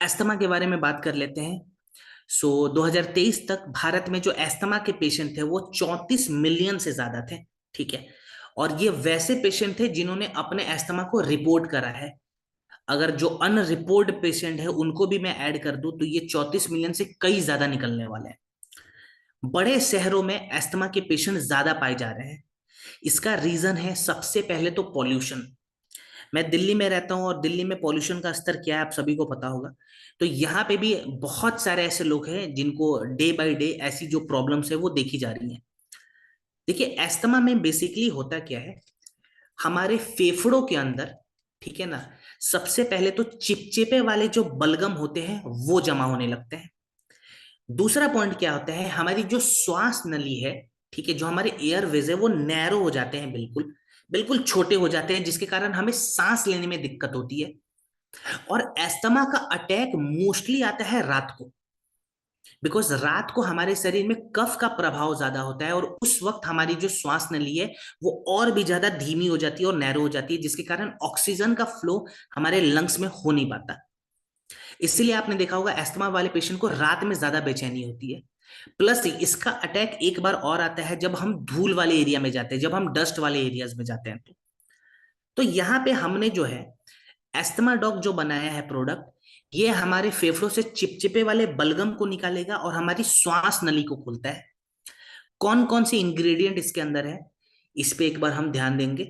Asthma के बारे में बात कर लेते हैं। 2023 तक भारत में जो एस्थमा के पेशेंट थे वो 34 मिलियन से ज्यादा थे। ठीक है। और ये वैसे पेशेंट थे जिन्होंने अपने एस्थमा को रिपोर्ट करा है। अगर जो अनरिपोर्ट पेशेंट है उनको भी मैं ऐड कर दूं तो ये 34 मिलियन से कई ज्यादा निकलने वाले हैं। बड़े शहरों में एस्थमा के पेशेंट ज्यादा पाए जा रहे हैं। इसका रीजन है सबसे पहले तो पॉल्यूशन। मैं दिल्ली में रहता हूँ और दिल्ली में पॉल्यूशन का स्तर क्या है आप सभी को पता होगा। तो यहाँ पे भी बहुत सारे ऐसे लोग हैं जिनको डे बाय डे ऐसी जो प्रॉब्लम्स है वो देखी जा रही हैं। देखिए एस्थमा में बेसिकली होता क्या है, हमारे फेफड़ों के अंदर, ठीक है ना, सबसे पहले तो चिपचिपे वाले जो बलगम होते हैं वो जमा होने लगते हैं। दूसरा पॉइंट क्या होता है, हमारी जो श्वास नली है, ठीक है, जो हमारे एयरवेज है वो नैरो हो जाते हैं, बिल्कुल बिल्कुल छोटे हो जाते हैं, जिसके कारण हमें सांस लेने में दिक्कत होती है। और एस्थमा का अटैक मोस्टली आता है रात को, बिकॉज रात को हमारे शरीर में कफ का प्रभाव ज्यादा होता है और उस वक्त हमारी जो श्वास नली है वो और भी ज्यादा धीमी हो जाती है और नैरो हो जाती है, जिसके कारण ऑक्सीजन का फ्लो हमारे लंग्स में हो नहीं पाता। इसीलिए आपने देखा होगा एस्थमा वाले पेशेंट को रात में ज्यादा बेचैनी होती है। प्लस इसका अटैक एक बार और आता है जब हम धूल वाले एरिया में जाते हैं, जब हम डस्ट वाले एरियाज में जाते हैं। तो यहाँ पे हमने जो है एस्थमा डॉग जो बनाया है प्रोडक्ट, ये हमारे फेफड़ों से चिपचिपे वाले बलगम को निकालेगा और हमारी श्वास नली को खोलता है। कौन कौन से इंग्रेडिएंट इसके अंदर है इस पे एक बार हम ध्यान देंगे।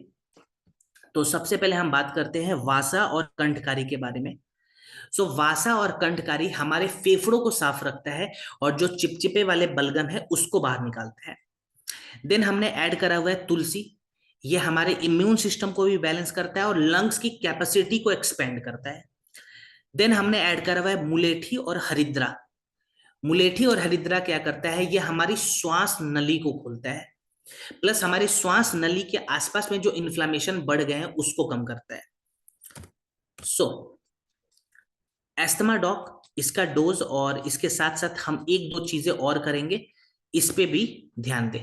तो सबसे पहले हम बात करते हैं वासा और कंठकारी के बारे में। वासा और कंठकारी हमारे फेफड़ों को साफ रखता है और जो चिपचिपे वाले बलगम है उसको बाहर निकालता है। देन हमने ऐड करा हुआ है तुलसी। ये हमारे इम्यून सिस्टम को भी बैलेंस करता है और लंग्स की कैपेसिटी को एक्सपेंड करता है। देन हमने ऐड करा हुआ है मुलेठी और हरिद्रा। मुलेठी और हरिद्रा क्या करता है, ये हमारी श्वास नली को खोलता है, प्लस हमारी श्वास नली के आसपास में जो इन्फ्लामेशन बढ़ गए हैं उसको कम करता है। सो एस्थमा डॉग, इसका डोज और इसके साथ साथ हम एक दो चीजें और करेंगे, इस पे भी ध्यान दें।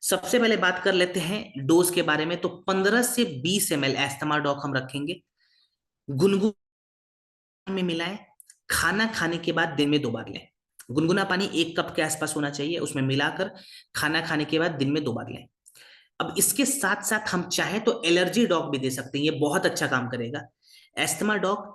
सबसे पहले बात कर लेते हैं डोज के बारे में। तो 15 से 20 ml एस्थमा डॉग हम रखेंगे, गुनगुन में मिलाएं, खाना खाने के बाद दिन में 2 बार लें। गुनगुना पानी 1 कप के आसपास होना चाहिए, उसमें मिलाकर खाना खाने के बाद दिन में 2 बार लें। अब इसके साथ साथ हम चाहें तो एलर्जी डॉग भी दे सकते हैं, ये बहुत अच्छा काम करेगा। Asthma dog